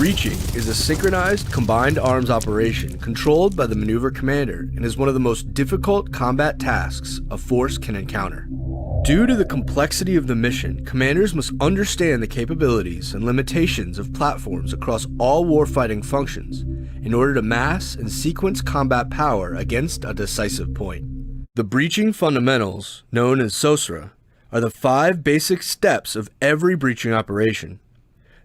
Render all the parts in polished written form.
Breaching is a synchronized, combined arms operation controlled by the maneuver commander and is one of the most difficult combat tasks a force can encounter. Due to the complexity of the mission, commanders must understand the capabilities and limitations of platforms across all warfighting functions in order to mass and sequence combat power against a decisive point. The breaching fundamentals, known as SOSRA, are the 5 basic steps of every breaching operation.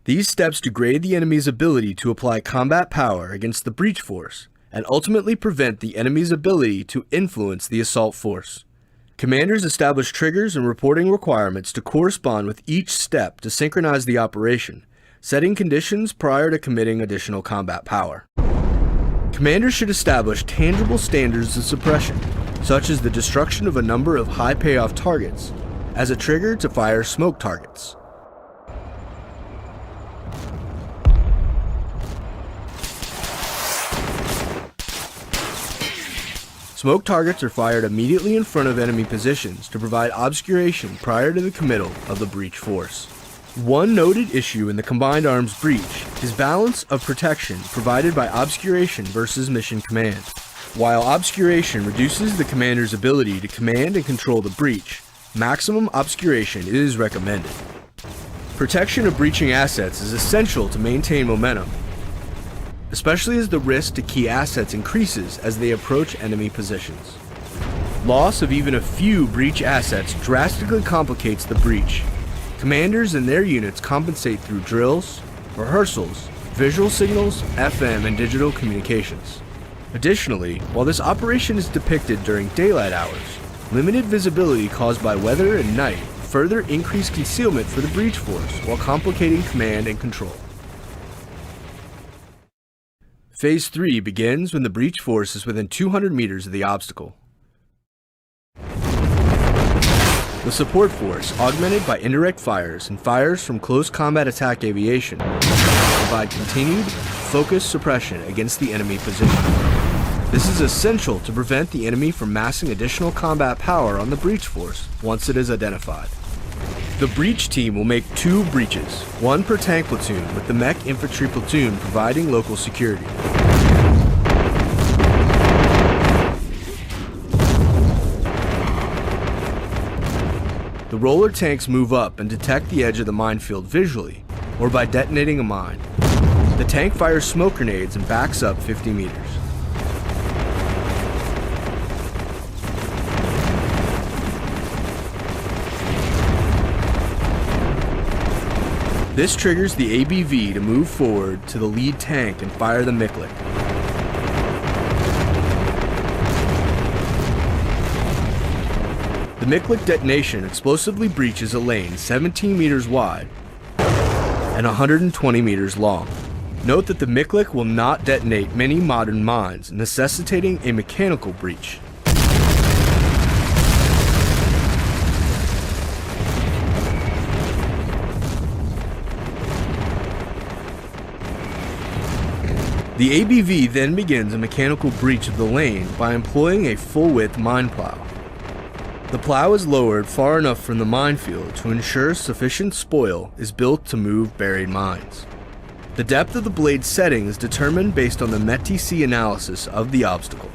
These steps degrade the enemy's ability to apply combat power against the breach force and ultimately prevent the enemy's ability to influence the assault force. Commanders establish triggers and reporting requirements to correspond with each step to synchronize the operation, setting conditions prior to committing additional combat power. Commanders should establish tangible standards of suppression, such as the destruction of a number of high payoff targets, as a trigger to fire smoke targets. Smoke targets are fired immediately in front of enemy positions to provide obscuration prior to the committal of the breach force. One noted issue in the combined arms breach is balance of protection provided by obscuration versus mission command. While obscuration reduces the commander's ability to command and control the breach, maximum obscuration is recommended. Protection of breaching assets is essential to maintain momentum, especially as the risk to key assets increases as they approach enemy positions. Loss of even a few breach assets drastically complicates the breach. Commanders and their units compensate through drills, rehearsals, visual signals, FM, and digital communications. Additionally, while this operation is depicted during daylight hours, limited visibility caused by weather and night further increase concealment for the breach force while complicating command and control. Phase 3 begins when the breach force is within 200 meters of the obstacle. The support force, augmented by indirect fires and fires from close combat attack aviation, provide continued, focused suppression against the enemy position. This is essential to prevent the enemy from massing additional combat power on the breach force once it is identified. The breach team will make 2 breaches, one per tank platoon, with the mech infantry platoon providing local security. The roller tanks move up and detect the edge of the minefield visually, or by detonating a mine. The tank fires smoke grenades and backs up 50 meters. This triggers the ABV to move forward to the lead tank and fire the Miklik. The Miklik detonation explosively breaches a lane 17 meters wide and 120 meters long. Note that the Miklik will not detonate many modern mines, necessitating a mechanical breach. The ABV then begins a mechanical breach of the lane by employing a full-width mine plow. The plow is lowered far enough from the minefield to ensure sufficient spoil is built to move buried mines. The depth of the blade setting is determined based on the METTC analysis of the obstacle.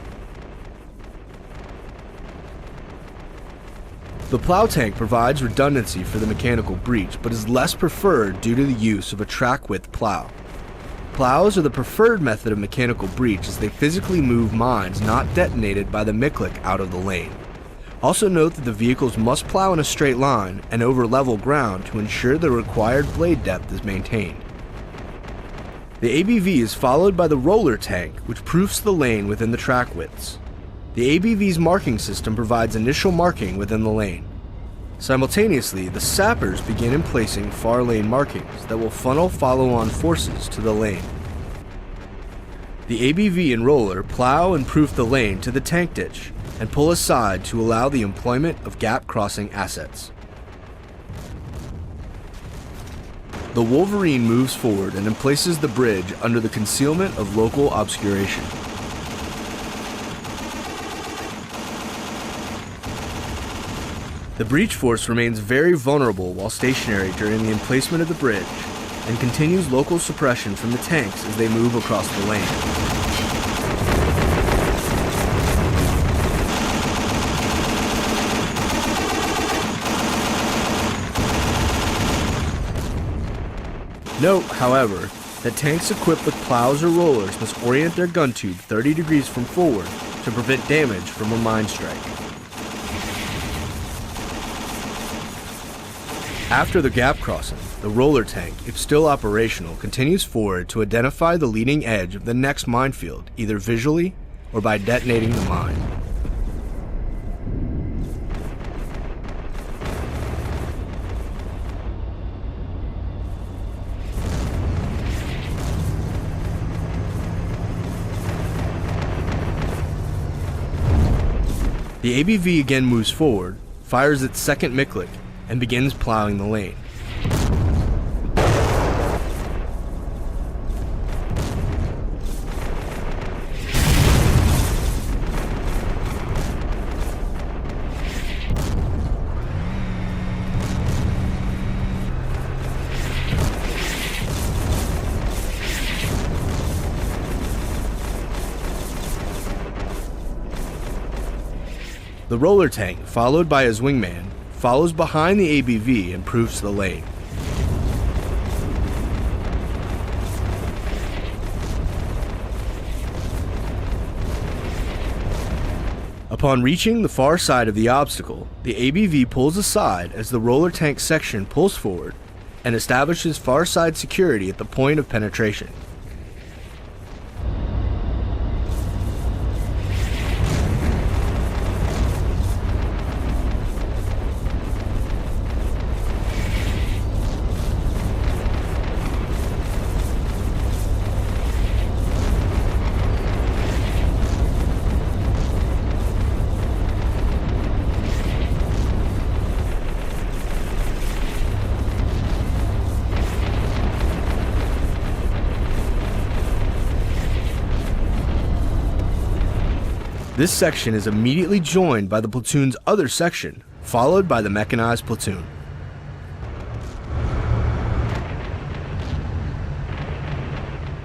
The plow tank provides redundancy for the mechanical breach, but is less preferred due to the use of a track-width plow. Plows are the preferred method of mechanical breach as they physically move mines not detonated by the Miklik out of the lane. Also note that the vehicles must plow in a straight line and over level ground to ensure the required blade depth is maintained. The ABV is followed by the roller tank, which proofs the lane within the track widths. The ABV's marking system provides initial marking within the lane. Simultaneously, the sappers begin emplacing far lane markings that will funnel follow-on forces to the lane. The ABV and roller plow and proof the lane to the tank ditch and pull aside to allow the employment of gap-crossing assets. The Wolverine moves forward and emplaces the bridge under the concealment of local obscuration. The breach force remains very vulnerable while stationary during the emplacement of the bridge, and continues local suppression from the tanks as they move across the lane. Note, however, that tanks equipped with plows or rollers must orient their gun tube 30 degrees from forward to prevent damage from a mine strike. After the gap crossing, the roller tank, if still operational, continues forward to identify the leading edge of the next minefield, either visually or by detonating the mine. The ABV again moves forward, fires its second Miklik, and begins plowing the lane. The roller tank, followed by his wingman, follows behind the ABV and proofs the lane. Upon reaching the far side of the obstacle, the ABV pulls aside as the roller tank section pulls forward and establishes far side security at the point of penetration. This section is immediately joined by the platoon's other section, followed by the mechanized platoon.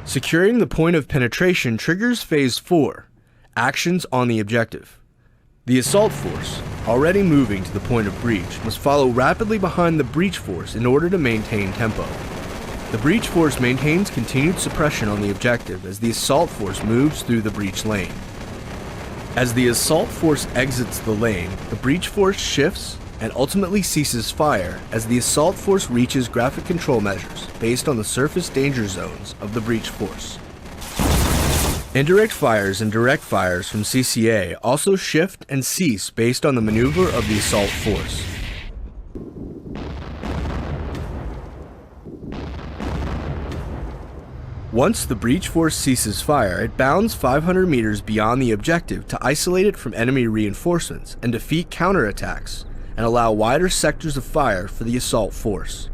Securing the point of penetration triggers Phase 4, actions on the objective. The assault force, already moving to the point of breach, must follow rapidly behind the breach force in order to maintain tempo. The breach force maintains continued suppression on the objective as the assault force moves through the breach lane. As the assault force exits the lane, the breach force shifts and ultimately ceases fire as the assault force reaches graphic control measures based on the surface danger zones of the breach force. Indirect fires and direct fires from CCA also shift and cease based on the maneuver of the assault force. Once the breach force ceases fire, it bounds 500 meters beyond the objective to isolate it from enemy reinforcements and defeat counterattacks, and allow wider sectors of fire for the assault force.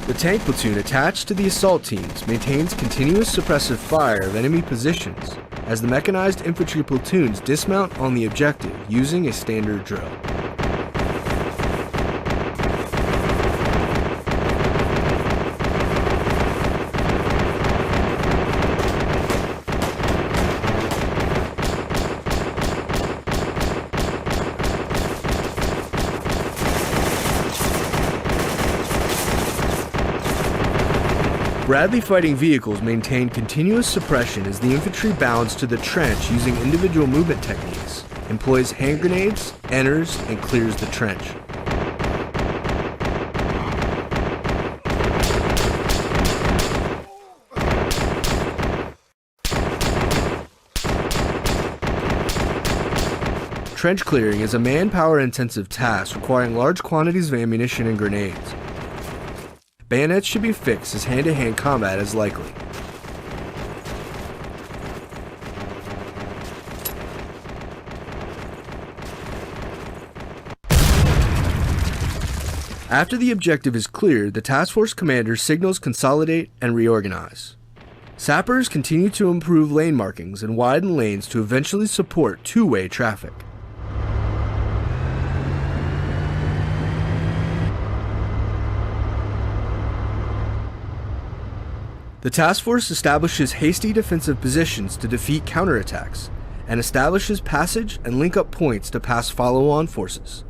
The tank platoon attached to the assault teams maintains continuous suppressive fire of enemy positions as the mechanized infantry platoons dismount on the objective using a standard drill. Bradley fighting vehicles maintain continuous suppression as the infantry bounds to the trench using individual movement techniques, employs hand grenades, enters, and clears the trench. Trench clearing is a manpower-intensive task requiring large quantities of ammunition and grenades. Bayonets should be fixed as hand-to-hand combat is likely. After the objective is cleared, the task force commander signals consolidate and reorganize. Sappers continue to improve lane markings and widen lanes to eventually support two-way traffic. The task force establishes hasty defensive positions to defeat counterattacks, and establishes passage and link-up points to pass follow-on forces.